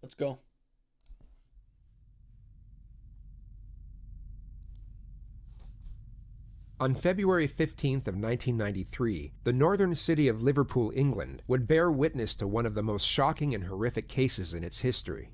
Let's go. On February 15th of 1993, the northern city of Liverpool, England, would bear witness to one of the most shocking and horrific cases in its history.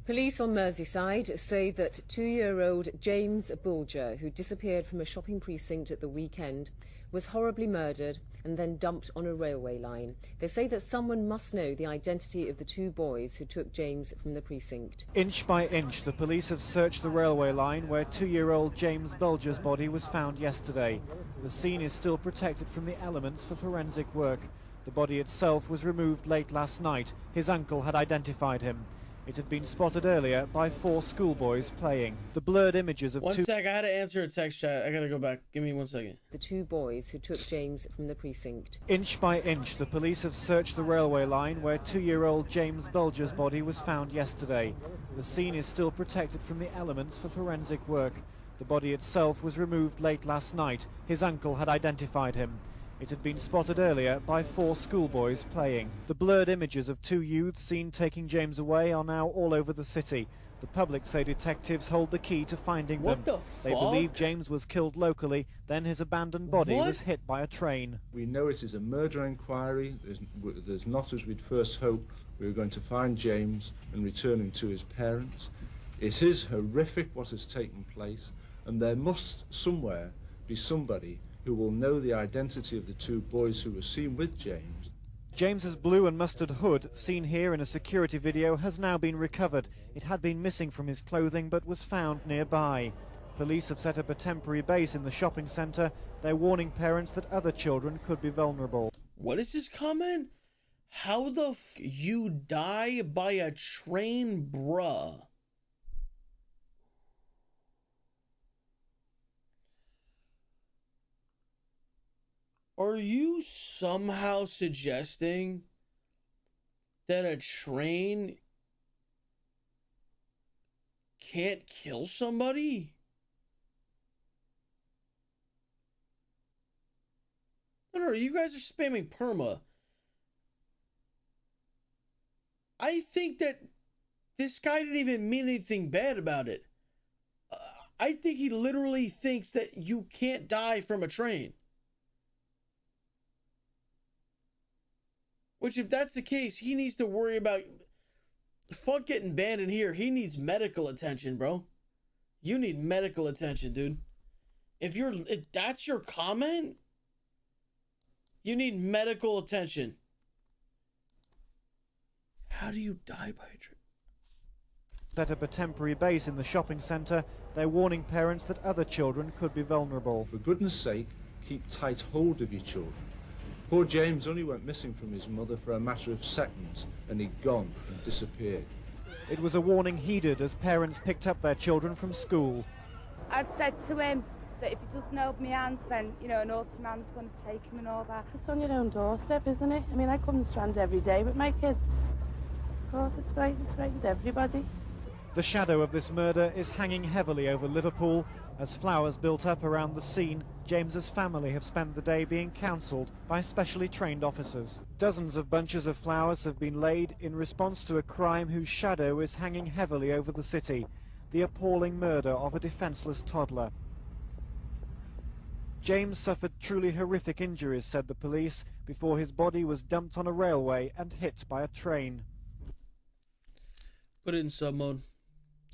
Police on Merseyside say that 2-year-old James Bulgar, who disappeared from a shopping precinct at the weekend, was horribly murdered and then dumped on a railway line. They say that someone must know the identity of the 2 boys who took James from the precinct. Inch by inch, the police have searched the railway line where 2-year-old James Bulgar's body was found yesterday. The scene is still protected from the elements for forensic work. The body itself was removed late last night. His uncle had identified him. It had been spotted earlier by 4 schoolboys playing. The blurred images of One sec, I had to answer a text chat. I gotta go back. Give me 1 second. The 2 boys who took James from the precinct. Inch by inch, the police have searched the railway line where 2-year-old James Bulgar's body was found yesterday. The scene is still protected from the elements for forensic work. The body itself was removed late last night. His uncle had identified him. It had been spotted earlier by 4 schoolboys playing. The blurred images of 2 youths seen taking James away are now all over the city. The public say detectives hold the key to finding them. They believe James was killed locally, then his abandoned body was hit by a train. We know it is a murder inquiry. There's not, as we'd first hoped, we were going to find James and return him to his parents. It is horrific what has taken place, and there must somewhere be somebody who will know the identity of the 2 boys who were seen with James. James's blue and mustard hood, seen here in a security video, has now been recovered. It had been missing from his clothing but was found nearby. Police have set up a temporary base in the shopping centre. They're warning parents that other children could be vulnerable. What is this comment? How the f you die by a train, bruh? Are you somehow suggesting that a train can't kill somebody? No, you guys are spamming perma. I think that this guy didn't even mean anything bad about it. I think he literally thinks that you can't die from a train. Which, if that's the case, he needs to worry about... Fuck getting banned in here. He needs medical attention, bro. You need medical attention, dude. If that's your comment, you need medical attention. How do you die by a train? Set up a temporary base in the shopping centre. They're warning parents that other children could be vulnerable. For goodness sake, keep tight hold of your children. Poor James only went missing from his mother for a matter of seconds, and he'd gone and disappeared. It was a warning heeded as parents picked up their children from school. I've said to him that if he doesn't hold my hands, then, you know, an naughty man's going to take him and all that. It's on your own doorstep, isn't it? I mean, I come to Strand every day with my kids. Of course, it's frightened everybody. The shadow of this murder is hanging heavily over Liverpool. As flowers built up around the scene, James's family have spent the day being counselled by specially trained officers. Dozens of bunches of flowers have been laid in response to a crime whose shadow is hanging heavily over the city, the appalling murder of a defenceless toddler. James suffered truly horrific injuries, said the police, before his body was dumped on a railway and hit by a train. Put it in sub mode.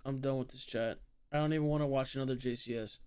I'm done with this chat. I don't even want to watch another JCS.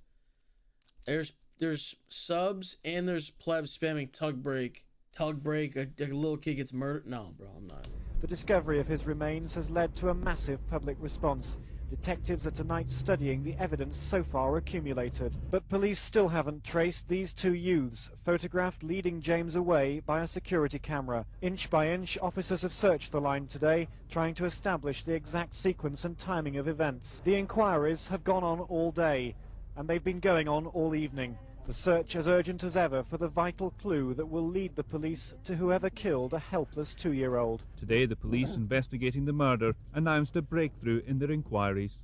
There's subs and there's plebs spamming tug break. Tug break, a little kid gets murdered. No, bro, I'm not. The discovery of his remains has led to a massive public response. Detectives are tonight studying the evidence so far accumulated. But police still haven't traced these 2 youths, photographed leading James away by a security camera. Inch by inch, officers have searched the line today, trying to establish the exact sequence and timing of events. The inquiries have gone on all day, and they've been going on all evening. The search as urgent as ever for the vital clue that will lead the police to whoever killed a helpless 2-year-old. Today, the police investigating the murder announced a breakthrough in their inquiries.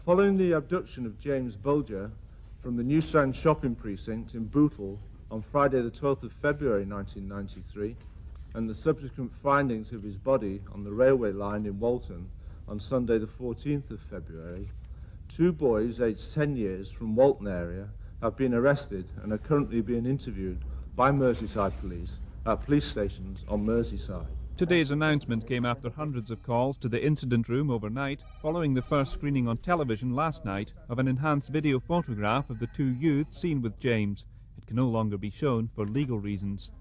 Following the abduction of James Bulgar from the New Strand shopping precinct in Bootle on Friday the 12th of February 1993, and the subsequent findings of his body on the railway line in Walton, on Sunday the 14th of February, 2 boys aged 10 years from Walton area have been arrested and are currently being interviewed by Merseyside police at police stations on Merseyside. Today's announcement came after hundreds of calls to the incident room overnight, following the first screening on television last night of an enhanced video photograph of the 2 youths seen with James. It can no longer be shown for legal reasons.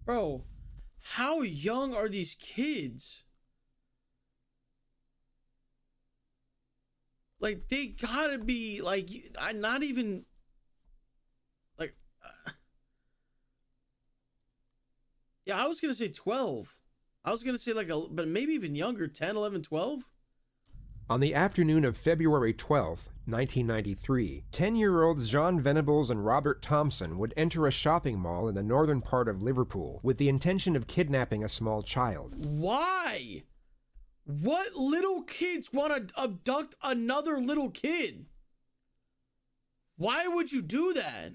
Bro, how young are these kids? Like, they gotta be, like, not even, like, yeah, I was gonna say 12. I was gonna say, like, but maybe even younger, 10, 11, 12? On the afternoon of February 12th, 1993, 10-year-olds Jon Venables and Robert Thompson would enter a shopping mall in the northern part of Liverpool with the intention of kidnapping a small child. Why? What little kids want to abduct another little kid? Why would you do that?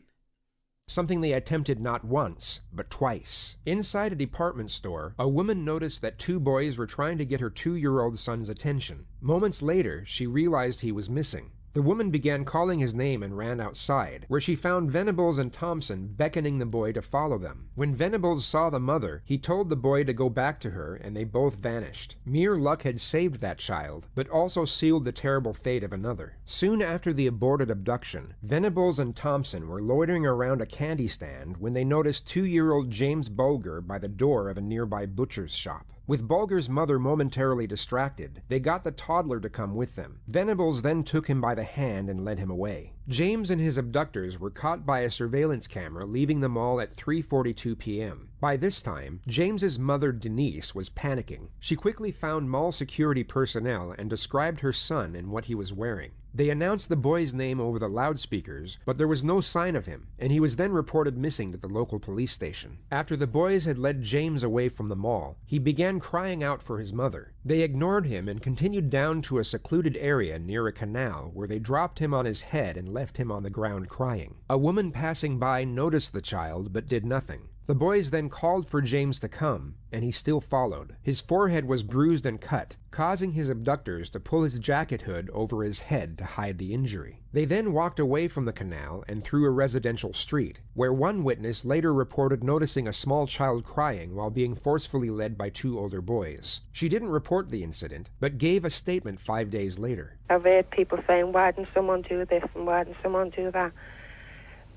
Something they attempted not once, but twice. Inside a department store, a woman noticed that 2 boys were trying to get her 2-year-old son's attention. Moments later, she realized he was missing. The woman began calling his name and ran outside, where she found Venables and Thompson beckoning the boy to follow them. When Venables saw the mother, he told the boy to go back to her, and they both vanished. Mere luck had saved that child, but also sealed the terrible fate of another. Soon after the aborted abduction, Venables and Thompson were loitering around a candy stand when they noticed 2-year-old James Bulgar by the door of a nearby butcher's shop. With Bulgar's mother momentarily distracted, they got the toddler to come with them. Venables then took him by the hand and led him away. James and his abductors were caught by a surveillance camera leaving the mall at 3:42 p.m. By this time, James's mother Denise was panicking. She quickly found mall security personnel and described her son and what he was wearing. They announced the boy's name over the loudspeakers, but there was no sign of him, and he was then reported missing to the local police station. After the boys had led James away from the mall, he began crying out for his mother. They ignored him and continued down to a secluded area near a canal where they dropped him on his head and left him on the ground crying. A woman passing by noticed the child but did nothing. The boys then called for James to come, and he still followed. His forehead was bruised and cut, causing his abductors to pull his jacket hood over his head to hide the injury. They then walked away from the canal and through a residential street, where one witness later reported noticing a small child crying while being forcefully led by 2 older boys. She didn't report the incident, but gave a statement 5 days later. I've heard people saying, why didn't someone do this and why didn't someone do that?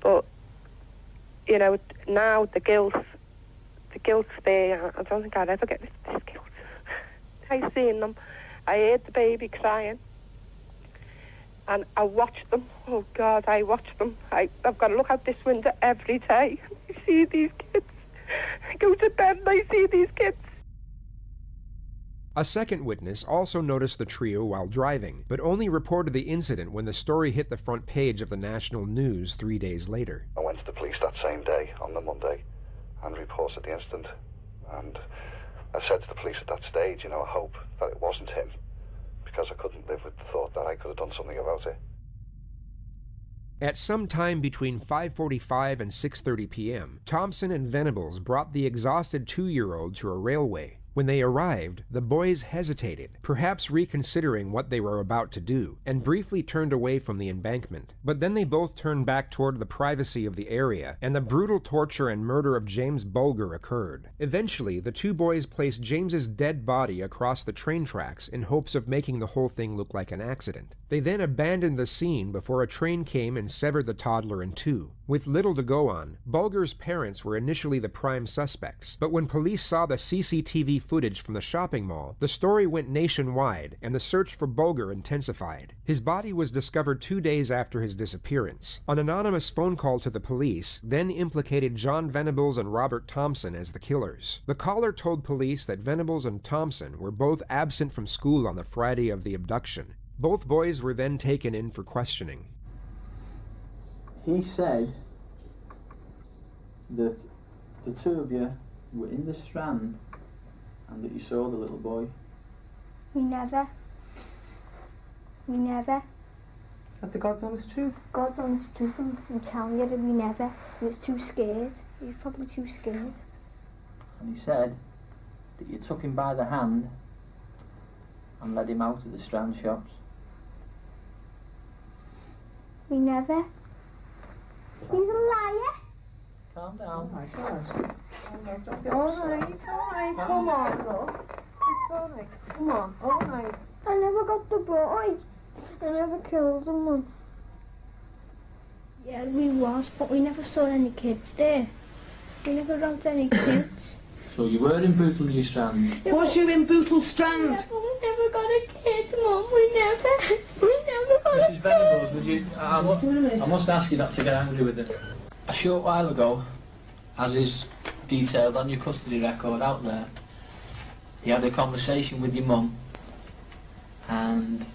But you know, now the guilt's there. I don't think I'd ever get this guilt. I seen them. I heard the baby crying. And I watched them. Oh, God, I watched them. I've got to look out this window every day. I see these kids. I go to bed and I see these kids. A second witness also noticed the trio while driving, but only reported the incident when the story hit the front page of the national news 3 days later. I went to the police that same day, on the Monday, and reported the incident. And I said to the police at that stage, you know, I hope that it wasn't him, because I couldn't live with the thought that I could have done something about it. At some time between 5:45 and 6:30 p.m., Thompson and Venables brought the exhausted 2-year-old to a railway. When they arrived, the boys hesitated, perhaps reconsidering what they were about to do, and briefly turned away from the embankment. But then they both turned back toward the privacy of the area, and the brutal torture and murder of James Bulgar occurred. Eventually, the 2 boys placed James's dead body across the train tracks in hopes of making the whole thing look like an accident. They then abandoned the scene before a train came and severed the toddler in 2. With little to go on, Bulgar's parents were initially the prime suspects, but when police saw the CCTV footage from the shopping mall, the story went nationwide and the search for Bulgar intensified. His body was discovered 2 days after his disappearance. An anonymous phone call to the police then implicated Jon Venables and Robert Thompson as the killers. The caller told police that Venables and Thompson were both absent from school on the Friday of the abduction. Both boys were then taken in for questioning. He said that the 2 of you were in the Strand and that you saw the little boy. We never. Is that the God's honest truth? God's honest truth, I'm telling you that we never. He was too scared. He was probably too scared. And he said that you took him by the hand and led him out of the Strand shops? We never. He's a liar. Calm down. Oh my gosh. Alright, it's alright. Come on, look. It's alright. Come on, alright. I never got the boy. I never killed him. Yeah, we was, but we never saw any kids there. We never got any kids. So you were in Bootle Strand? Was you in Bootle Strand? Yeah, but we never got a kid, Mum. We never got Mrs. Venables, would you... I must ask you not to get angry with it. A short while ago, as is detailed on your custody record out there, you had a conversation with your mum, and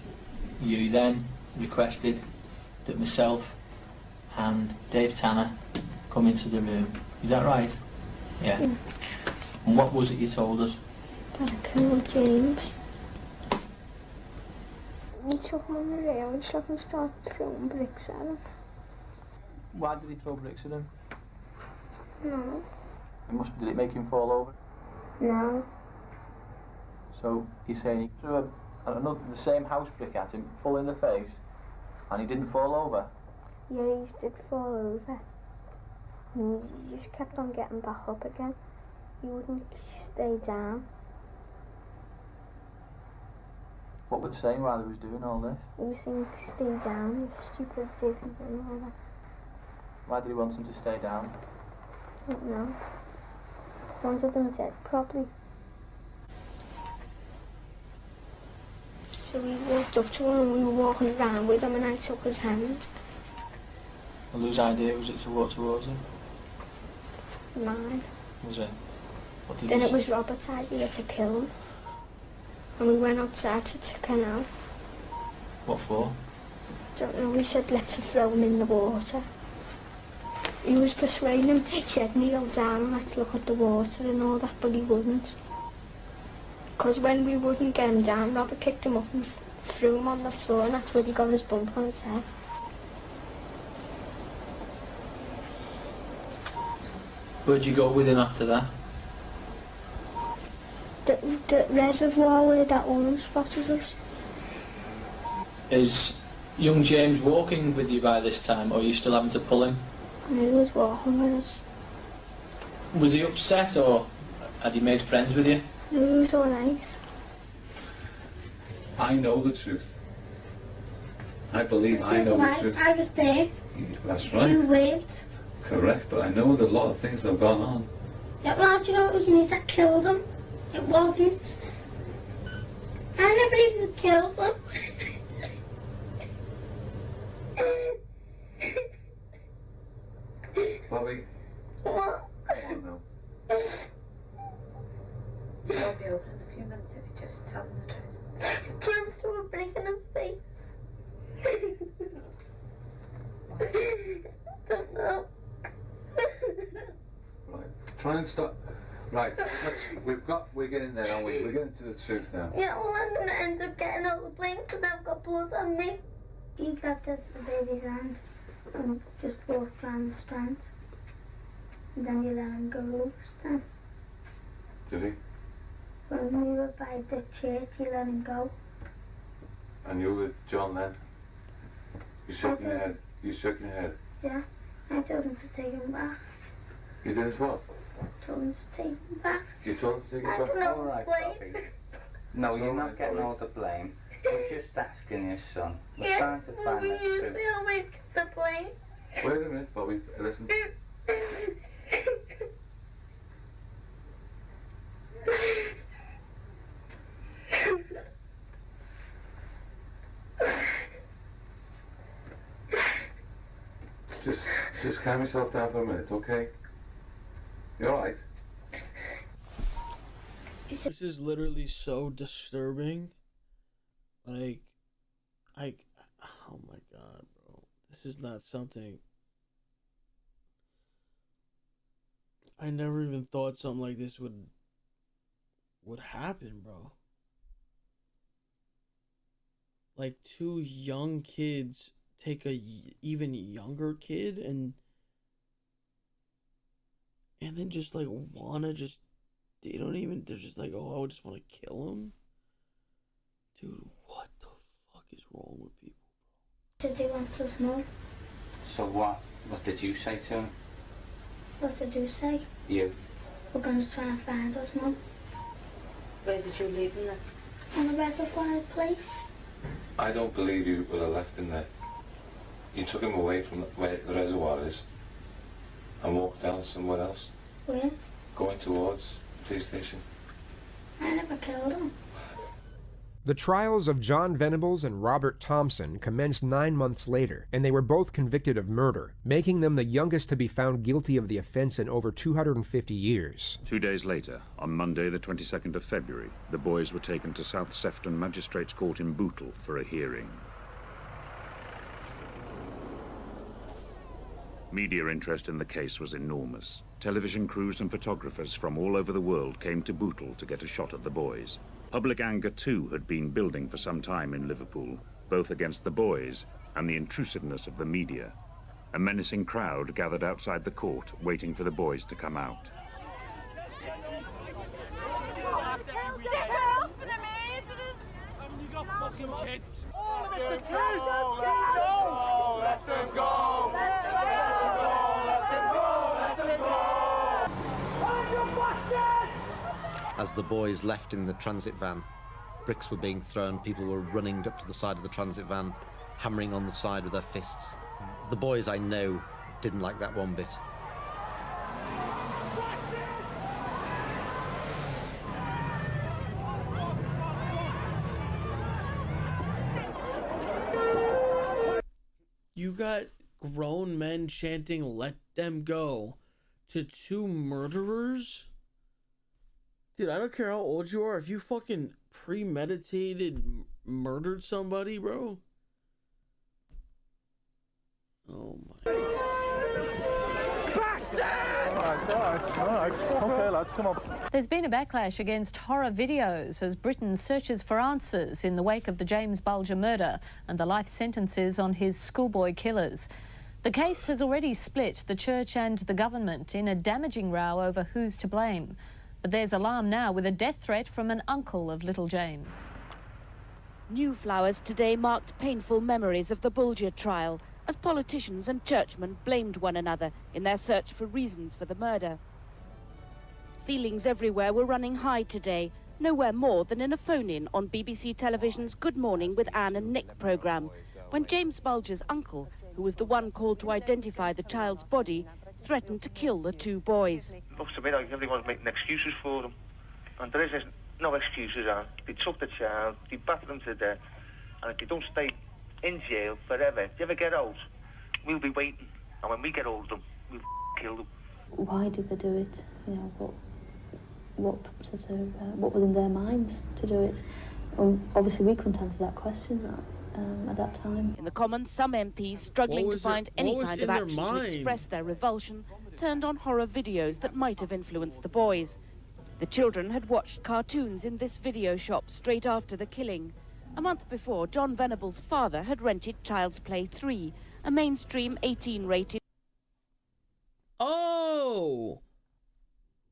you then requested that myself and Dave Tanner come into the room. Is that right? Yeah. And what was it you told us? That I killed James. He took him on the railway track and started throwing bricks at him. Why did he throw bricks at him? No. Did it make him fall over? No. So you're saying he threw the same house brick at him, full in the face, and he didn't fall over? Yeah, he did fall over. And he just kept on getting back up again. He wouldn't stay down. What was he saying while he was doing all this? He was saying stay down, you stupid dick and all that. Why did he want him to stay down? I don't know. Wanted him dead, probably. So we walked up to him and we were walking around with him and I took his hand. Well, whose idea was it to walk towards him? Mine. Was it? Then it was Robert's idea to kill him. And we went outside to the canal. What for? Don't know, we said let's throw him in the water. He was persuading him, he said kneel down and let's look at the water and all that, but he wouldn't. Because when we wouldn't get him down, Robert picked him up and threw him on the floor, and that's where he got his bump on his head. Where'd you go with him after that? The reservoir where that woman spotted us. Is young James walking with you by this time, or are you still having to pull him? And he was walking with us. Was he upset, or had he made friends with you? He was all nice. I know the truth. I believe I know the truth. I was there. That's right. You waved. Correct, but I know that a lot of things that have gone on. Yeah, well, do you know it was me that killed him? It wasn't. I never even killed him. Bobby? What? Come on now. I'll be over in a few minutes if you just tell him the truth. Jim threw a brick in his face. Don't know. Right, try and stop. Right, we're getting there, aren't we? We're getting to the truth now. Yeah, well, I'm going to end up getting out of the plane because I've got blood on me. He grabbed at the baby's hand and just walked around the strand. And then you let him go loose then. Did he? When we were by the church, you let him go. And you were with John then? You shook your head? You shook your head? Yeah, I told him to take him back. You did what? Told him to take him back. You told him to take I it back? don't know. All right, Bobby. No, you're not getting all the blame. We're just asking your son. We're trying to find the you truth. always get the blame. Wait a minute, Bobby. Listen. Just calm yourself down for a minute, okay? You alright? This is literally so disturbing. Like, oh my god, bro. This is not something. I never even thought something like this would happen, bro. Like, two young kids take a even younger kid and then just like they're just like, oh, I just want to kill him. Dude, what the fuck is wrong with people? Did he want us more? So what? What did you say to him? What did you say? You. We're going to try and find us, Mum. Where did you leave him then? On a butterfly place. I don't believe you would have left him there. You took him away from where the reservoir is and walked down somewhere else. Where? Going towards the police station. I never killed him. The trials of Jon Venables and Robert Thompson commenced 9 months later, and they were both convicted of murder, making them the youngest to be found guilty of the offense in over 250 years. 2 days later, on Monday the 22nd of February, the boys were taken to South Sefton Magistrates Court in Bootle for a hearing. Media interest in the case was enormous. Television crews and photographers from all over the world came to Bootle to get a shot at the boys. Public anger, too, had been building for some time in Liverpool, both against the boys and the intrusiveness of the media. A menacing crowd gathered outside the court, waiting for the boys to come out. As the boys left in the transit van, bricks were being thrown, people were running up to the side of the transit van, hammering on the side with their fists. The boys, I know, didn't like that one bit. You got grown men chanting, "Let them go," to two murderers? Dude, I don't care how old you are. If you fucking premeditated murdered somebody, bro. Oh my. Okay, lads, come on. There's been a backlash against horror videos as Britain searches for answers in the wake of the James Bulger murder and the life sentences on his schoolboy killers. The case has already split the church and the government in a damaging row over who's to blame. But there's alarm now with a death threat from an uncle of little James. New Flowers today marked painful memories of the Bulger trial as politicians and churchmen blamed one another in their search for reasons for the murder. Feelings everywhere were running high today, nowhere more than in a phone-in on BBC Television's Good Morning with Anne and Nick programme, when James Bulger's uncle, who was the one called to identify the child's body, threatened to kill the two boys. Looks to me like everyone's making excuses for them, and there is no excuses. They took the child, they battered them to death, and if they don't stay in jail forever, if they ever get out, we'll be waiting, and when we get hold of them, we'll kill them. Why did they do it? You know, what was in their minds to do it? Obviously, we couldn't answer that question at that time. In the Commons, some MPs struggling to find any kind of action to express their revulsion turned on horror videos that might have influenced the boys. The children had watched cartoons in this video shop straight after the killing. A month before, Jon Venables' father had rented Child's Play 3, a mainstream 18-rated... Oh!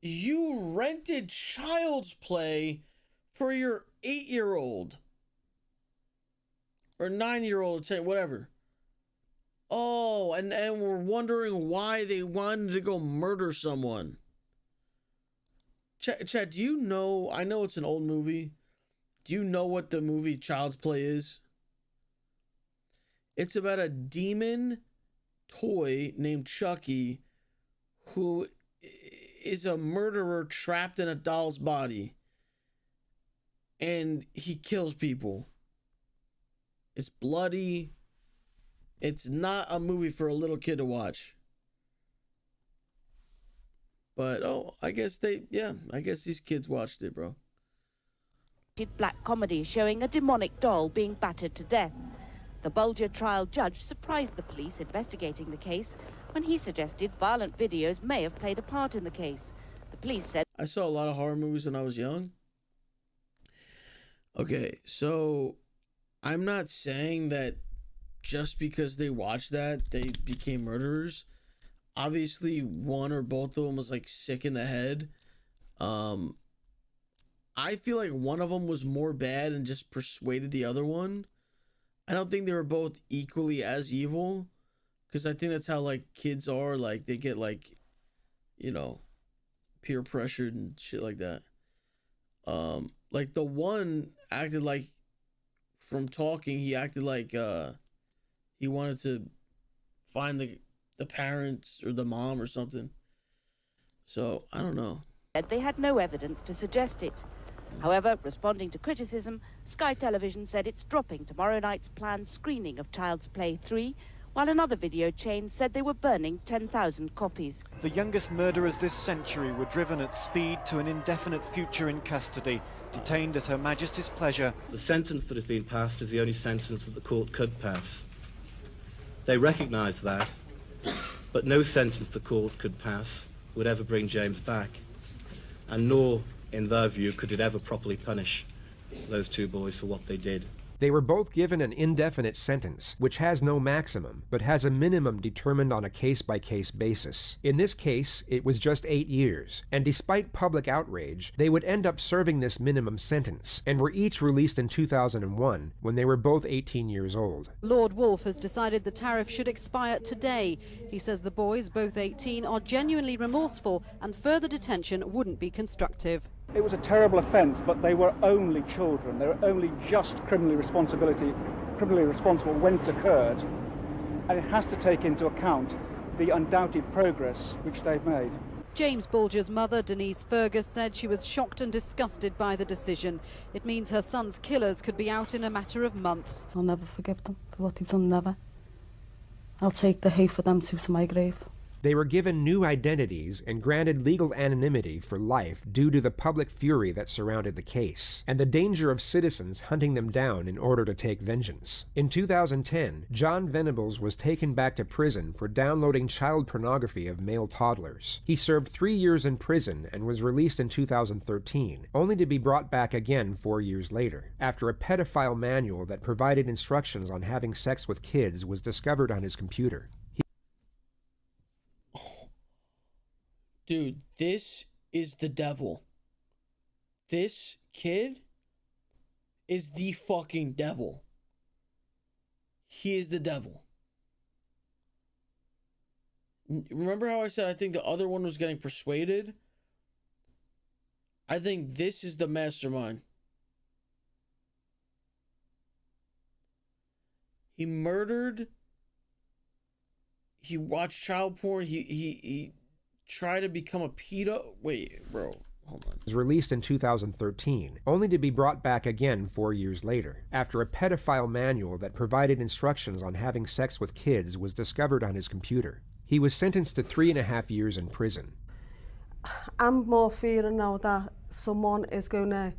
You rented Child's Play for your 8-year-old. Or 9-year-old, say whatever. Oh, and we're wondering why they wanted to go murder someone. Chad, do you know, I know it's an old movie. Do you know what the movie Child's Play is? It's about a demon toy named Chucky who is a murderer trapped in a doll's body. And he kills people. It's bloody. It's not a movie for a little kid to watch. But, oh, I guess these kids watched it, bro. Black comedy showing a demonic doll being battered to death. The Bulger trial judge surprised the police investigating the case when he suggested violent videos may have played a part in the case. The police said... I saw a lot of horror movies when I was young. Okay, so I'm not saying that just because they watched that, they became murderers. Obviously, one or both of them was like sick in the head. I feel like one of them was more bad and just persuaded the other one. I don't think they were both equally as evil, because I think that's how like kids are. Like they get like, you know, peer pressured and shit like that. Like the one acted like, from talking, he acted like he wanted to find the parents or the mom or something. So I don't know. They had no evidence to suggest it. However, responding to criticism, Sky Television said it's dropping tomorrow night's planned screening of Child's Play 3, while another video chain said they were burning 10,000 copies. The youngest murderers this century were driven at speed to an indefinite future in custody, detained at Her Majesty's pleasure. The sentence that has been passed is the only sentence that the court could pass. They recognise that, but no sentence the court could pass would ever bring James back, and nor, in their view, could it ever properly punish those two boys for what they did. They were both given an indefinite sentence, which has no maximum, but has a minimum determined on a case-by-case basis. In this case, it was just 8 years, and despite public outrage, they would end up serving this minimum sentence, and were each released in 2001, when they were both 18 years old. Lord Wolf has decided the tariff should expire today. He says the boys, both 18, are genuinely remorseful, and further detention wouldn't be constructive. It was a terrible offence, but they were only children. They were only just criminally responsible when it occurred. And it has to take into account the undoubted progress which they've made. James Bulger's mother, Denise Fergus, said she was shocked and disgusted by the decision. It means her son's killers could be out in a matter of months. I'll never forgive them for what they've done, never. I'll take the 𝗍𝗴𝗻𝗀 to my grave. They were given new identities and granted legal anonymity for life due to the public fury that surrounded the case, and the danger of citizens hunting them down in order to take vengeance. In 2010, Jon Venables was taken back to prison for downloading child pornography of male toddlers. He served 3 years in prison and was released in 2013, only to be brought back again 4 years later, after a pedophile manual that provided instructions on having sex with kids was discovered on his computer. Dude, this is the devil. This kid is the fucking devil. He is the devil. Remember how I said I think the other one was getting persuaded? I think this is the mastermind. He murdered. He watched child porn. He try to become a pedo. Wait, bro, hold on. Was released in 2013, only to be brought back again 4 years later, after a pedophile manual that provided instructions on having sex with kids was discovered on his computer. He was sentenced to 3.5 years in prison. I'm more fearing now that someone is going to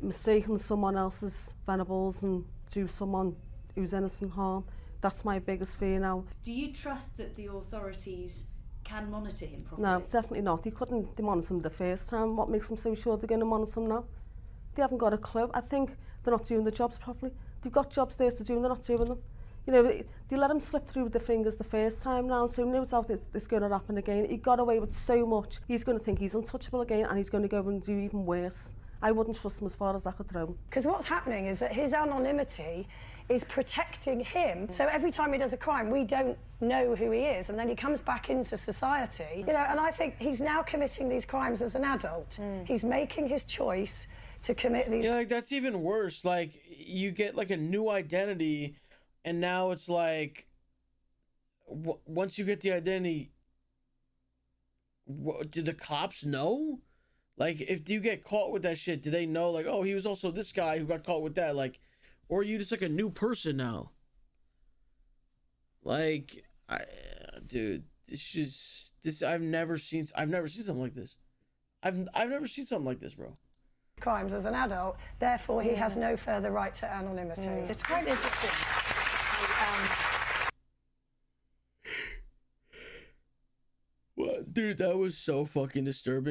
mistaken someone else's Venables and do someone who's innocent harm. That's my biggest fear now. Do you trust that the authorities can monitor him properly? No, definitely not. They couldn't monitor him the first time. What makes them so sure they're going to monitor him now? They haven't got a clue. I think they're not doing the jobs properly. They've got jobs there to do and they're not doing them. You know, they let him slip through with the fingers the first time round, so no doubt it's going to happen again. He got away with so much. He's going to think he's untouchable again, and he's going to go and do even worse. I wouldn't trust him as far as I could throw him. Because what's happening is that his anonymity is protecting him. So every time he does a crime, we don't know who he is, and then he comes back into society. You know, and I think he's now committing these crimes as an adult. He's making his choice to commit these. Yeah, like that's even worse. Like you get like a new identity, and now it's like once you get the identity, do the cops know? Like if you get caught with that shit, do they know? Like, oh, he was also this guy who got caught with that. Like. Or are you just like a new person now? Like, dude, I've never seen something like this. I've never seen something like this, bro. Crimes as an adult, therefore he has no further right to anonymity. It's quite interesting. What, dude? That was so fucking disturbing.